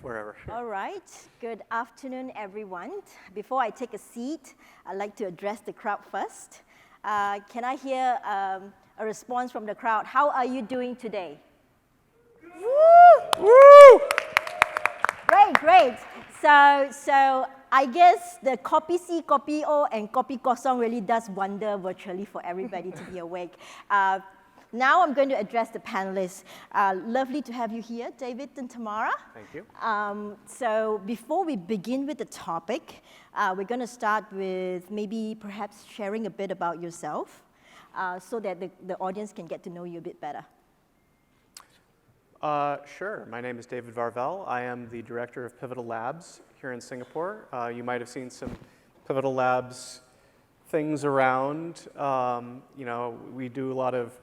Wherever. All right. Good afternoon, everyone. Before I take a seat, I'd like to address the crowd first. Can I hear a response from the crowd? How are you doing today? Woo! Woo! Great, great. So I guess the copy C, copy O, and copy kosong really does wonder virtually for everybody to be awake. Now I'm going to address the panelists. Lovely to have you here, David and Tamara. Thank you. So before we begin with the topic, we're going to start with maybe perhaps sharing a bit about yourself so that the audience can get to know you a bit better. Sure. My name is David Varvel. I am the director of Pivotal Labs here in Singapore. You might have seen some Pivotal Labs things around. We do a lot of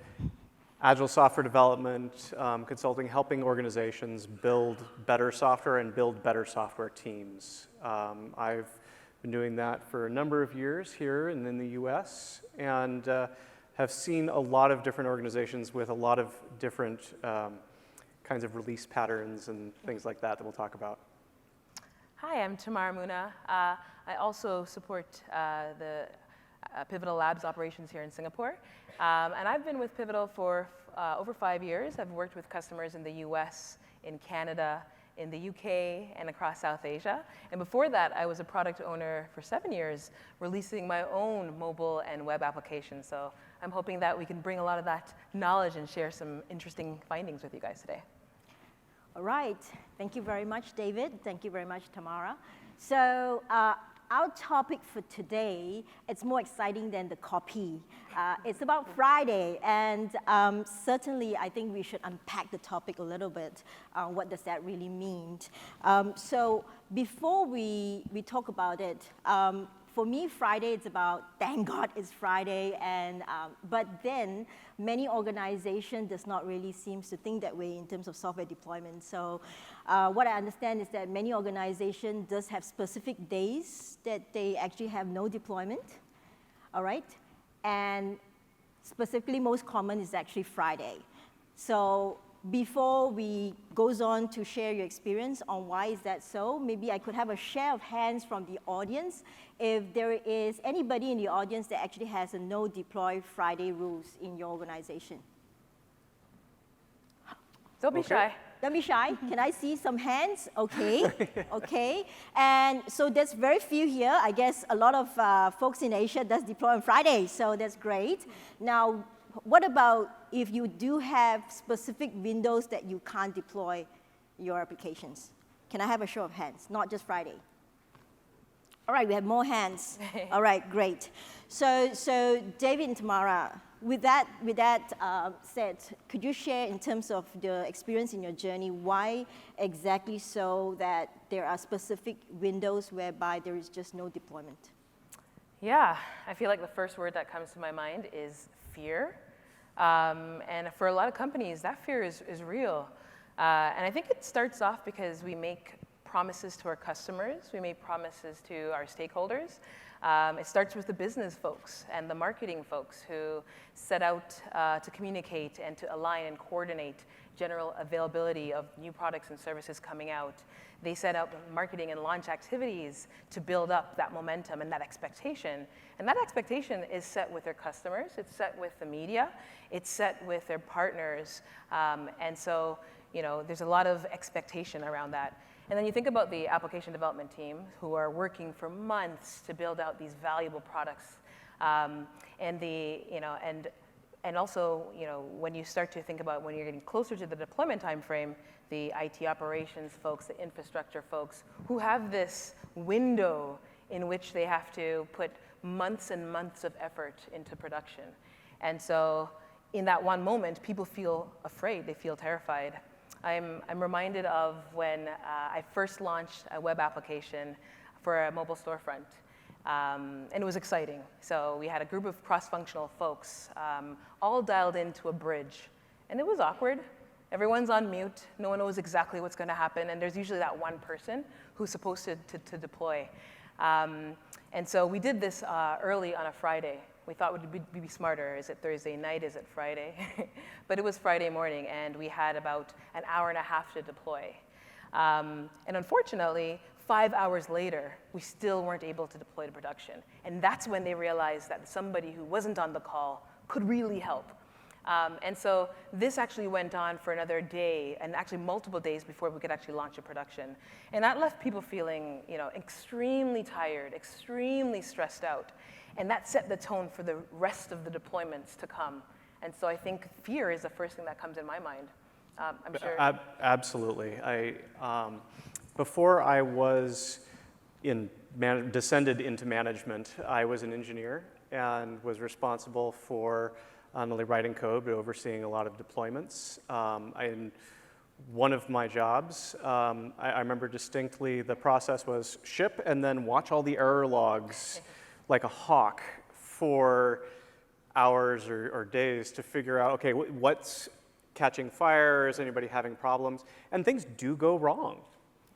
agile software development, consulting, helping organizations build better software and build better software teams. I've been doing that for a number of years here and in the US, and have seen a lot of different organizations with a lot of different kinds of release patterns and things like that we'll talk about. Hi, I'm Tamara Moona. I also support the Pivotal Labs operations here in Singapore. And I've been with Pivotal for over 5 years. I've worked with customers in the US, in Canada, in the UK, and across South Asia. And before that, I was a product owner for 7 years, releasing my own mobile and web applications. So I'm hoping that we can bring a lot of that knowledge and share some interesting findings with you guys today. All right. Thank you very much, David. Thank you very much, Tamara. So our topic for today, it's more exciting than the copy. It's about Friday, and certainly I think we should unpack the topic a little bit. What does that really mean? So before we talk about it, for me, Friday, it's about, thank God it's Friday, and but then many organizations does not really seem to think that way in terms of software deployment. So what I understand is that many organizations does have specific days that they actually have no deployment, all right? And specifically, most common is actually Friday. So before we goes on to share your experience on why is that so, maybe I could have a share of hands from the audience if there is anybody in the audience that actually has a no deploy Friday rules in your organization. Don't be shy. Don't be shy. Can I see some hands? Okay, okay. And so there's very few here. I guess a lot of folks in Asia does deploy on Friday, so that's great. Now, what about if you do have specific windows that you can't deploy your applications? Can I have a show of hands, not just Friday? All right, we have more hands. All right, great. So David and Tamara, with that said, could you share in terms of the experience in your journey, why exactly so that there are specific windows whereby there is just no deployment? Yeah, I feel like the first word that comes to my mind is fear. And for a lot of companies, that fear is real. And I think it starts off because we make promises to our customers, we make promises to our stakeholders. It starts with the business folks and the marketing folks who set out to communicate and to align and coordinate general availability of new products and services coming out. They set out marketing and launch activities to build up that momentum and that expectation. And that expectation is set with their customers, it's set with the media, it's set with their partners. And so, there's a lot of expectation around that. And then you think about the application development team who are working for months to build out these valuable products. And also, when you start to think about when you're getting closer to the deployment time frame, the IT operations folks, the infrastructure folks, who have this window in which they have to put months and months of effort into production. And so in that one moment, people feel afraid, they feel terrified. I'm reminded of when I first launched a web application for a mobile storefront. And it was exciting. So we had a group of cross-functional folks all dialed into a bridge. And it was awkward. Everyone's on mute. No one knows exactly what's going to happen. And there's usually that one person who's supposed to deploy. And so we did this early on a Friday. We thought we'd be smarter. Is it Thursday night? Is it Friday? But it was Friday morning, and we had about an hour and a half to deploy. And unfortunately, 5 hours later, we still weren't able to deploy to production. And that's when they realized that somebody who wasn't on the call could really help. And so this actually went on for another day, and actually multiple days before we could actually launch a production. And that left people feeling, extremely tired, extremely stressed out. And that set the tone for the rest of the deployments to come. And so I think fear is the first thing that comes in my mind. I'm sure. Absolutely. Before I was descended into management, I was an engineer and was responsible for not only writing code, but overseeing a lot of deployments. In one of my jobs, I remember distinctly the process was ship and then watch all the error logs like a hawk for hours or days to figure out, okay, what's catching fire? Is anybody having problems? And things do go wrong.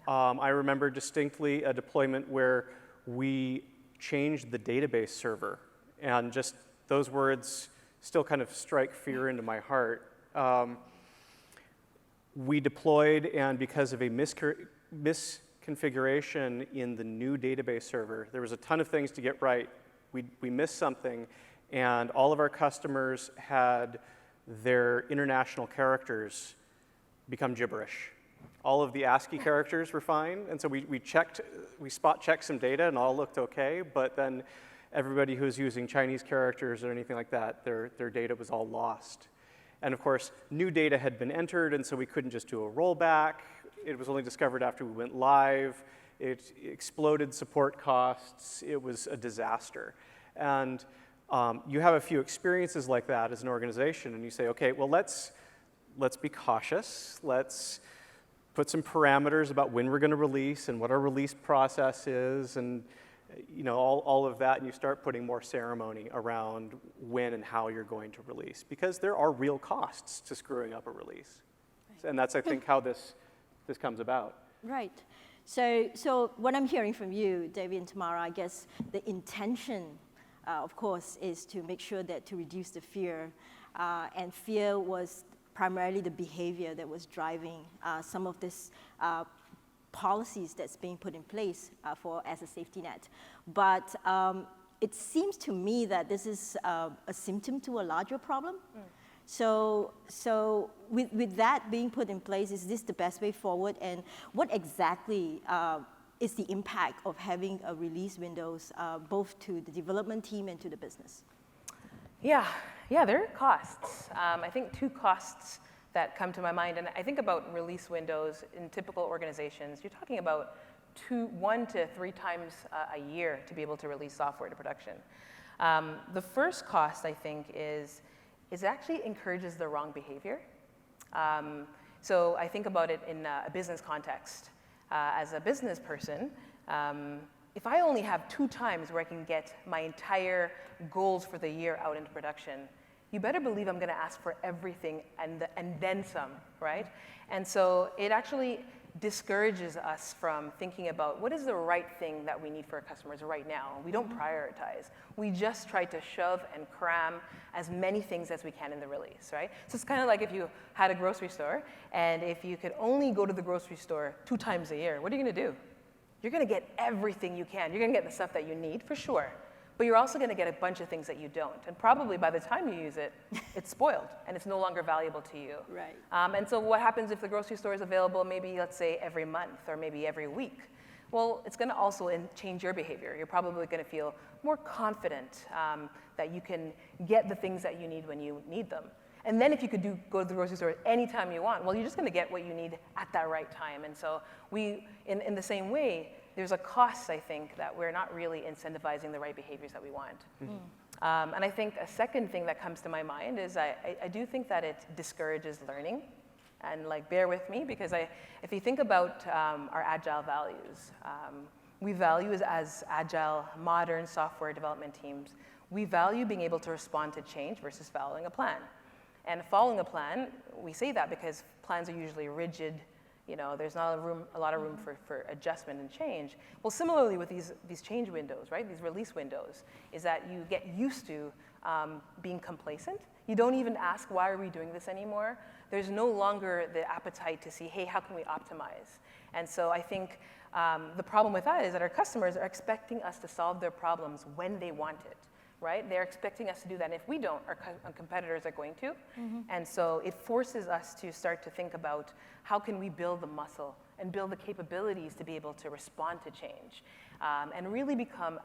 I remember distinctly a deployment where we changed the database server, and just those words still kind of strike fear into my heart. We deployed, and because of a misconfiguration in the new database server, there was a ton of things to get right. We missed something, and all of our customers had their international characters become gibberish. All of the ASCII characters were fine, and so we spot checked some data, and all looked okay, but then everybody who was using Chinese characters or anything like that, their data was all lost. And of course, new data had been entered, and so we couldn't just do a rollback. It was only discovered after we went live. It exploded support costs. It was a disaster. And you have a few experiences like that as an organization, and you say, okay, well, let's be cautious. Let's put some parameters about when we're going to release and what our release process is, and all of that, and you start putting more ceremony around when and how you're going to release, because there are real costs to screwing up a release. Right. And that's, I think, how this comes about. Right. So what I'm hearing from you, David and Tamara, I guess the intention, of course, is to make sure that to reduce the fear, and fear was primarily the behavior that was driving some of this policies that's being put in place as a safety net. But it seems to me that this is a symptom to a larger problem. So with that being put in place, is this the best way forward? And what exactly is the impact of having a release windows both to the development team and to the business? Yeah, there are costs. I think two costs that come to my mind, and I think about release windows in typical organizations. You're talking about 1 to 3 times a year to be able to release software to production. The first cost, I think, is it actually encourages the wrong behavior. So I think about it in a business context. As a business person, if I only have 2 times where I can get my entire goals for the year out into production, you better believe I'm going to ask for everything and then some, right? And so it actually discourages us from thinking about what is the right thing that we need for our customers right now. We don't prioritize. We just try to shove and cram as many things as we can in the release, right? So it's kind of like if you had a grocery store, and if you could only go to the grocery store 2 times a year, what are you going to do? You're going to get everything you can. You're going to get the stuff that you need, for sure. But you're also going to get a bunch of things that you don't. And probably by the time you use it, it's spoiled, and it's no longer valuable to you. Right. And so what happens if the grocery store is available maybe, let's say, every month or maybe every week? Well, it's going to also change your behavior. You're probably going to feel more confident that you can get the things that you need when you need them. And then if you could go to the grocery store anytime you want, well, you're just going to get what you need at that right time. And so in the same way, there's a cost, I think, that we're not really incentivizing the right behaviors that we want. Mm-hmm. And I think a second thing that comes to my mind is I do think that it discourages learning. And bear with me, because if you think about our agile values, we value as agile, modern software development teams, we value being able to respond to change versus following a plan. And following a plan, we say that because plans are usually rigid, there's not a lot of room for adjustment and change. Well, similarly with these change windows, right? These release windows, is that you get used to being complacent. You don't even ask, why are we doing this anymore? There's no longer the appetite to see, hey, how can we optimize? And so I think the problem with that is that our customers are expecting us to solve their problems when they want it, right? They're expecting us to do that. And if we don't, our competitors are going to. And so it forces us to start to think about how can we build the muscle and build the capabilities to be able to respond to change and really become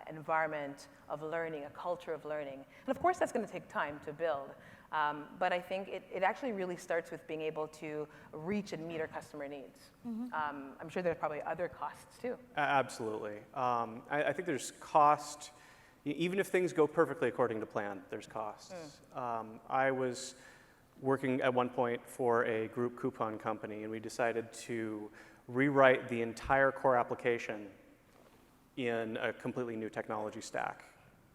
an environment of learning, a culture of learning. And of course, that's going to take time to build. But I think it actually really starts with being able to reach and meet our customer needs. I'm sure there's probably other costs too. Absolutely. I think there's cost. Even if things go perfectly according to plan, there's costs. I was working at one point for a group coupon company, and we decided to rewrite the entire core application in a completely new technology stack.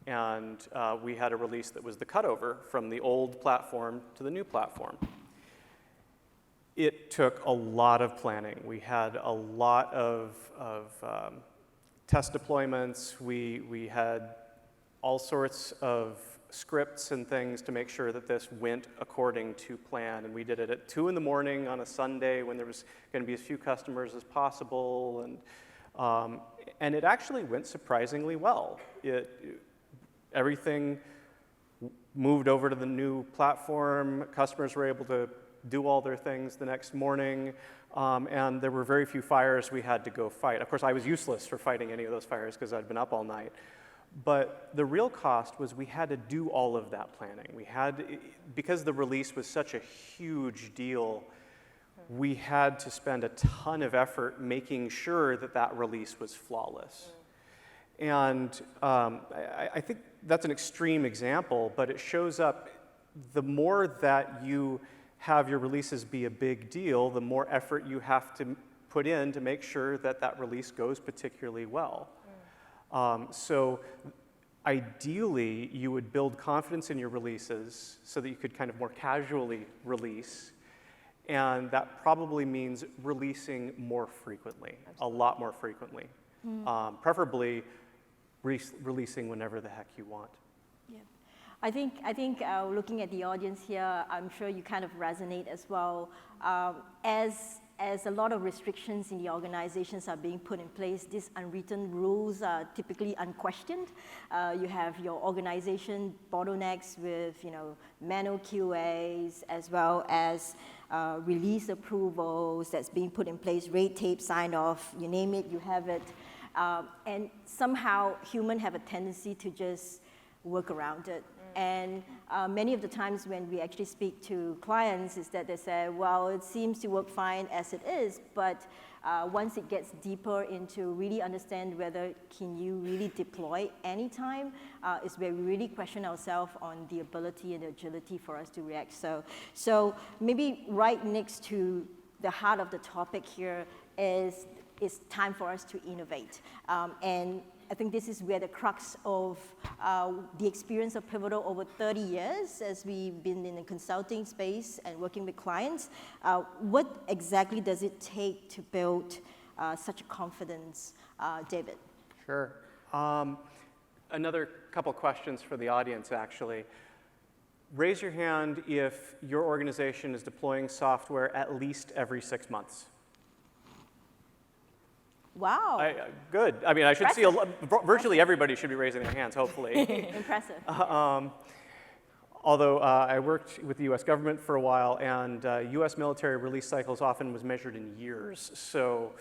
And we had a release that was the cutover from the old platform to the new platform. It took a lot of planning. We had a lot of test deployments. We had all sorts of scripts and things to make sure that this went according to plan. And we did it at 2 in the morning on a Sunday when there was going to be as few customers as possible. And it actually went surprisingly well. Everything moved over to the new platform. Customers were able to do all their things the next morning. And there were very few fires we had to go fight. Of course, I was useless for fighting any of those fires because I'd been up all night. But the real cost was we had to do all of that planning. Because the release was such a huge deal, we had to spend a ton of effort making sure that that release was flawless. And I think that's an extreme example, but it shows up, the more that you have your releases be a big deal, the more effort you have to put in to make sure that that release goes particularly well. So ideally, you would build confidence in your releases so that you could kind of more casually release. And that probably means releasing more frequently, a lot more frequently. Preferably releasing whenever the heck you want. Yeah. I think looking at the audience here, I'm sure you kind of resonate as well. As a lot of restrictions in the organizations are being put in place, these unwritten rules are typically unquestioned. You have your organization bottlenecks with manual QAs as well as release approvals that's being put in place, red tape sign off, you name it, you have it. And somehow humans have a tendency to just work around it. And many of the times when we actually speak to clients is that they say, well, it seems to work fine as it is, but once it gets deeper into really understand whether can you really deploy anytime, is where we really question ourselves on the ability and the agility for us to react. So maybe right next to the heart of the topic here is it's time for us to innovate. And I think this is where the crux of the experience of Pivotal over 30 years as we've been in the consulting space and working with clients. What exactly does it take to build such a confidence, David? Sure. Another couple questions for the audience, actually. Raise your hand if your organization is deploying software at least every 6 months. Wow. Good. I mean, I should see virtually everybody should be raising their hands, hopefully. Impressive. Although I worked with the US government for a while, and US military release cycles often was measured in years. So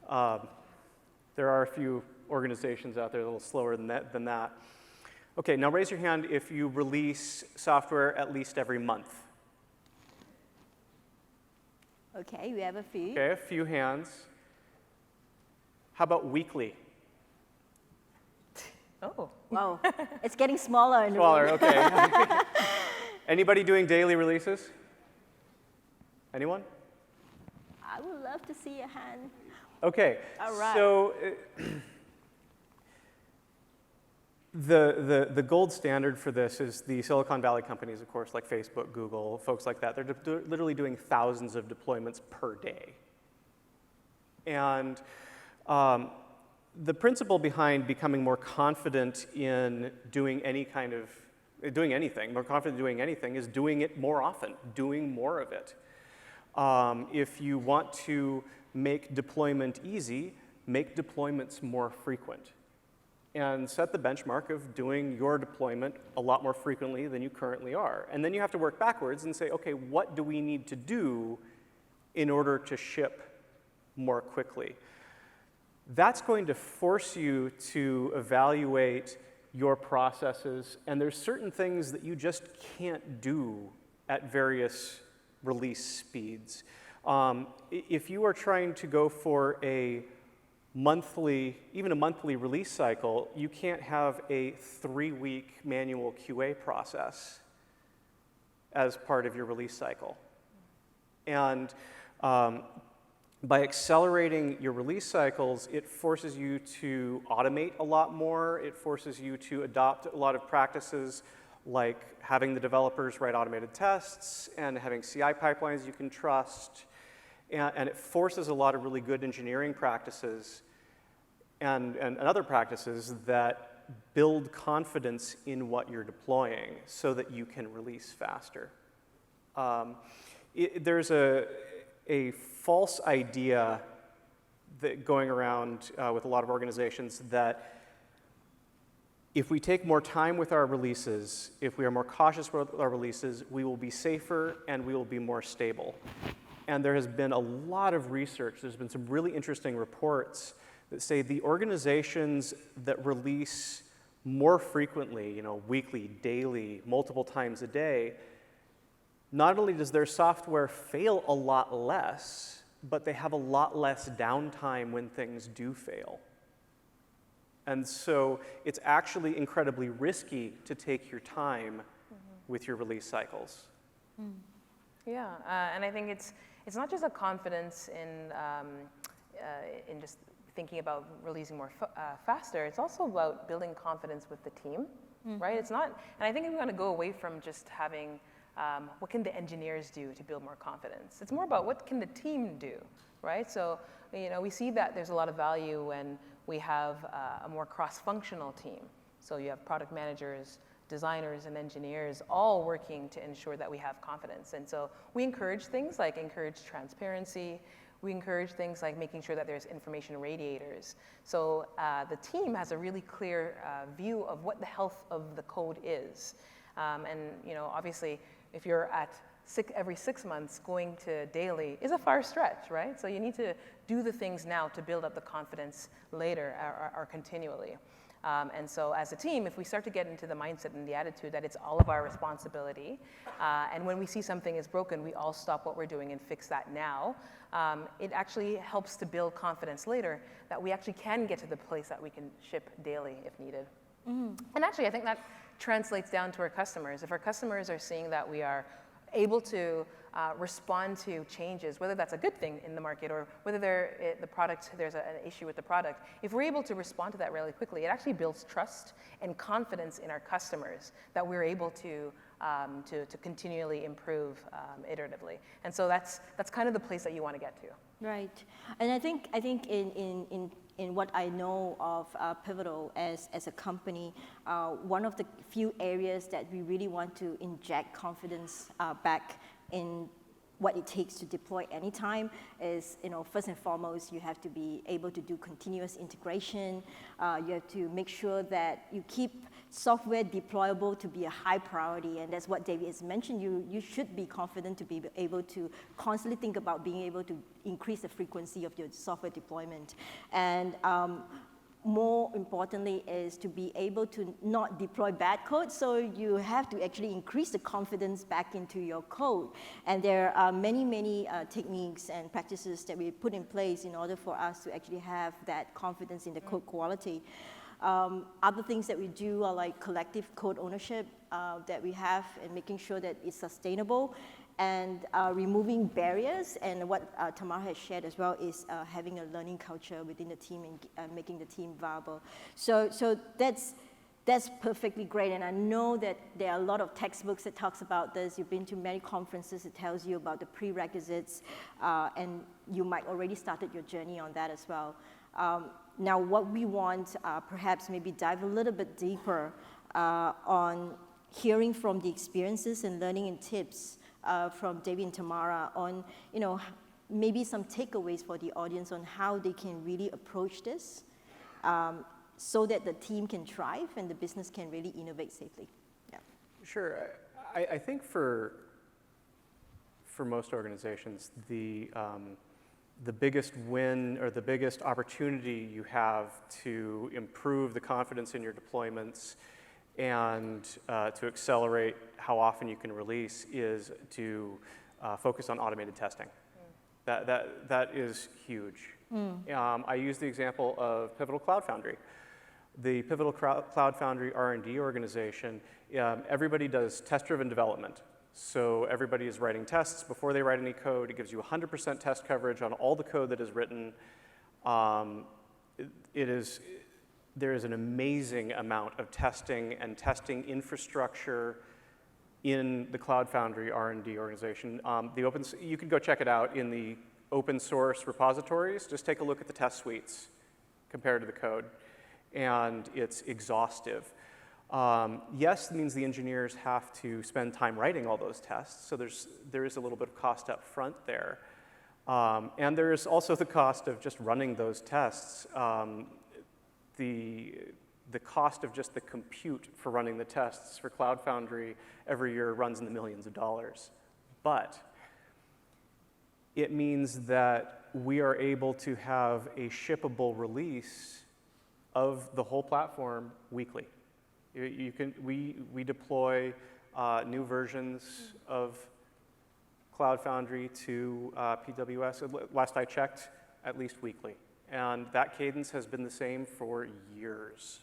there are a few organizations out there a little slower than that. Okay, now raise your hand if you release software at least every month. Okay, we have a few. Okay, a few hands. How about weekly? Oh. Wow, it's getting smaller. Smaller, okay. Anybody doing daily releases? Anyone? I would love to see a hand. Okay. All right. So the gold standard for this is the Silicon Valley companies, of course, like Facebook, Google, folks like that. They're literally doing thousands of deployments per day. And the principle behind becoming more confident in doing anything, more confident in doing anything, is doing it more often, doing more of it. If you want to make deployment easy, make deployments more frequent. And set the benchmark of doing your deployment a lot more frequently than you currently are. And then you have to work backwards and say, okay, what do we need to do in order to ship more quickly? That's going to force you to evaluate your processes, and there's certain things that you just can't do at various release speeds. If you are trying to go for even a monthly release cycle, you can't have a 3-week manual QA process as part of your release cycle. And by accelerating your release cycles, it forces you to automate a lot more. It forces you to adopt a lot of practices like having the developers write automated tests and having CI pipelines you can trust. And it forces a lot of really good engineering practices and other practices that build confidence in what you're deploying so that you can release faster. There's a false idea that going around with a lot of organizations that if we take more time with our releases, if we are more cautious with our releases, we will be safer and we will be more stable. And there has been a lot of research, there's been some really interesting reports that say the organizations that release more frequently, weekly, daily, multiple times a day, not only does their software fail a lot less, but they have a lot less downtime when things do fail. And so it's actually incredibly risky to take your time with your release cycles. Yeah, and I think it's not just a confidence in just thinking about releasing more faster. It's also about building confidence with the team, right? It's not, and I think we want to go away from just having what can the engineers do to build more confidence. It's more about what can the team do, right? So we see that there's a lot of value when we have a more cross-functional team. So you have product managers, designers, and engineers all working to ensure that we have confidence. And so we encourage things like transparency. We encourage things like making sure that there's information radiators. So the team has a really clear view of what the health of the code is. And obviously, if you're at every 6 months, going to daily is a far stretch, right? So you need to do the things now to build up the confidence later or continually. And so as a team, if we start to get into the mindset and the attitude that it's all of our responsibility, and when we see something is broken, we all stop what we're doing and fix that now, it actually helps to build confidence later that we actually can get to the place that we can ship daily if needed. And actually, I think that translates down to our customers. If our customers are seeing that we are able to respond to changes, whether that's a good thing in the market or whether there's an issue with the product, if we're able to respond to that really quickly, it actually builds trust and confidence in our customers that we're able to continually improve iteratively. And so that's kind of the place that you want to get to. Right, and I think in what I know of Pivotal as a company, one of the few areas that we really want to inject confidence back in what it takes to deploy anytime is, first and foremost, you have to be able to do continuous integration. You have to make sure that you keep software deployable to be a high priority, and that's what David has mentioned. You should be confident to be able to constantly think about being able to increase the frequency of your software deployment. And more importantly is to be able to not deploy bad code, so you have to actually increase the confidence back into your code. And there are many techniques and practices that we put in place in order for us to actually have that confidence in the code quality. Other things that we do are like collective code ownership that we have, and making sure that it's sustainable, and removing barriers. And what Tamara has shared as well is having a learning culture within the team and making the team viable. So that's perfectly great. And I know that there are a lot of textbooks that talks about this. You've been to many conferences that tells you about the prerequisites. And you might already started your journey on that as well. Now, what we want, perhaps maybe dive a little bit deeper on hearing from the experiences and learning and tips from David and Tamara on, maybe some takeaways for the audience on how they can really approach this so that the team can thrive and the business can really innovate safely. Yeah. Sure. I think for most organizations, the biggest win or the biggest opportunity you have to improve the confidence in your deployments and to accelerate how often you can release is to focus on automated testing. That is huge. I use the example of Pivotal Cloud Foundry. The Pivotal Cloud Foundry R&D organization, everybody does test-driven development. So everybody is writing tests before they write any code. It gives you 100% test coverage on all the code that is written. There is an amazing amount of testing and testing infrastructure in the Cloud Foundry R&D organization. You can go check it out in the open source repositories. Just take a look at the test suites compared to the code, and it's exhaustive. Yes, it means the engineers have to spend time writing all those tests, so there is a little bit of cost up front there. And there is also the cost of just running those tests. The cost of just the compute for running the tests for Cloud Foundry every year runs in the millions of dollars. But it means that we are able to have a shippable release of the whole platform weekly. We deploy new versions of Cloud Foundry to PWS. Last I checked, at least weekly. And that cadence has been the same for years.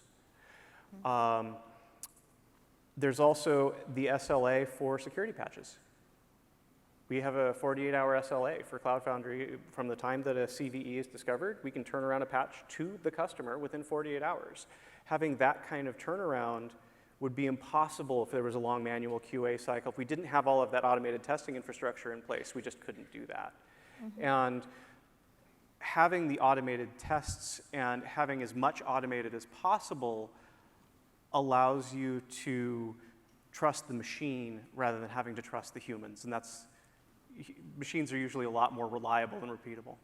There's also the SLA for security patches. We have a 48-hour SLA for Cloud Foundry. From the time that a CVE is discovered, we can turn around a patch to the customer within 48 hours. Having that kind of turnaround would be impossible if there was a long manual QA cycle. If we didn't have all of that automated testing infrastructure in place, we just couldn't do that. And having the automated tests and having as much automated as possible allows you to trust the machine rather than having to trust the humans. And machines are usually a lot more reliable and repeatable.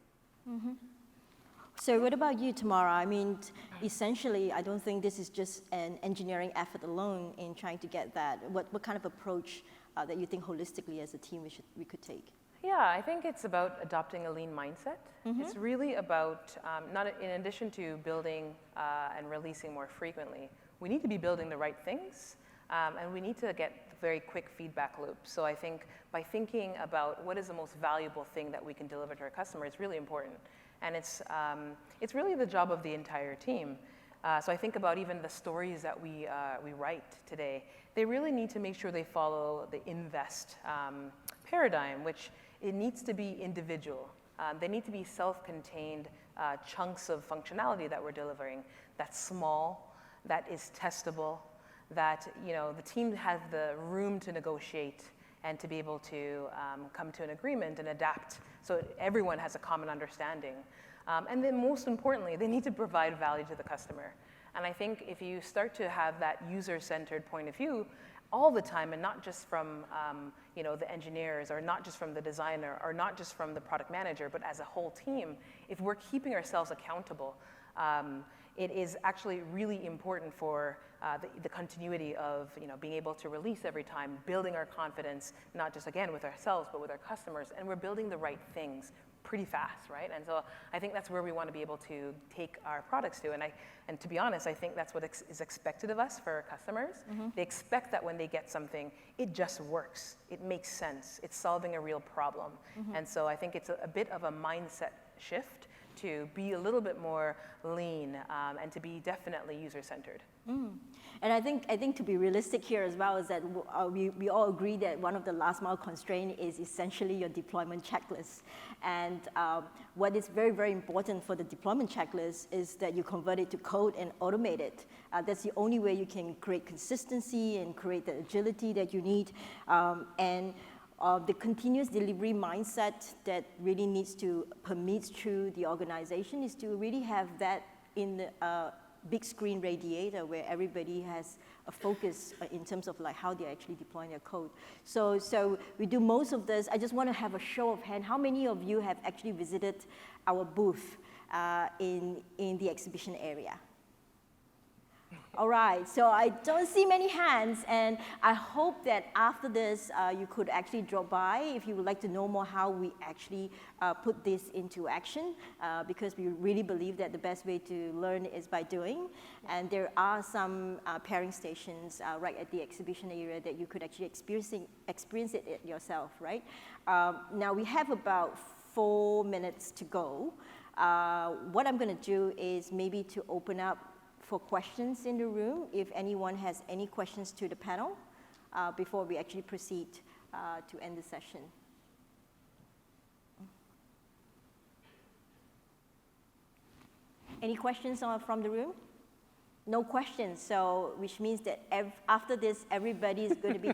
So what about you, Tamara? I mean, essentially, I don't think this is just an engineering effort alone in trying to get that. What kind of approach that you think holistically as a team we could take? Yeah, I think it's about adopting a lean mindset. It's really about, not in addition to building and releasing more frequently, we need to be building the right things, and we need to get very quick feedback loops. So I think by thinking about what is the most valuable thing that we can deliver to our customer is really important. And it's really the job of the entire team. So I think about even the stories that we write today. They really need to make sure they follow the invest paradigm, which it needs to be individual. They need to be self-contained chunks of functionality that we're delivering that's small, that is testable, that the team has the room to negotiate and to be able to come to an agreement and adapt so everyone has a common understanding. And then most importantly, they need to provide value to the customer. And I think if you start to have that user-centered point of view all the time, and not just from the engineers, or not just from the designer, or not just from the product manager, but as a whole team, if we're keeping ourselves accountable, it is actually really important for the continuity of being able to release every time, building our confidence, not just again with ourselves, but with our customers, and we're building the right things pretty fast, right? And so I think that's where we want to be able to take our products to. And to be honest, I think that's what is expected of us for our customers. They expect that when they get something, it just works. It makes sense. It's solving a real problem. And so I think it's a bit of a mindset shift to be a little bit more lean and to be definitely user-centered. And I think to be realistic here as well is that we all agree that one of the last mile constraint is essentially your deployment checklist. And what is very, very important for the deployment checklist is that you convert it to code and automate it. That's the only way you can create consistency and create the agility that you need. And the continuous delivery mindset that really needs to permeate through the organization is to really have that in the big screen radiator where everybody has a focus in terms of like how they're actually deploying their code. So we do most of this. I just want to have a show of hand. How many of you have actually visited our booth in the exhibition area? All right, so I don't see many hands, and I hope that after this, you could actually drop by if you would like to know more how we actually put this into action, because we really believe that the best way to learn is by doing, and there are some pairing stations right at the exhibition area that you could actually experience it yourself, right? Now, we have about 4 minutes to go. What I'm going to do is maybe to open up for questions in the room, if anyone has any questions to the panel, before we actually proceed to end the session. Any questions from the room? No questions, so which means that after this, everybody is going to be,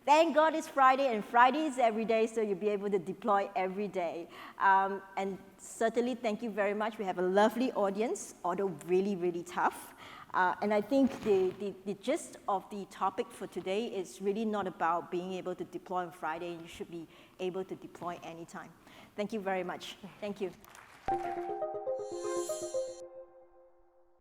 thank God it's Friday, and Friday is every day, so you'll be able to deploy every day. And certainly, thank you very much. We have a lovely audience, although really, really tough. And I think the gist of the topic for today is really not about being able to deploy on Friday. You should be able to deploy anytime. Thank you very much. Thank you.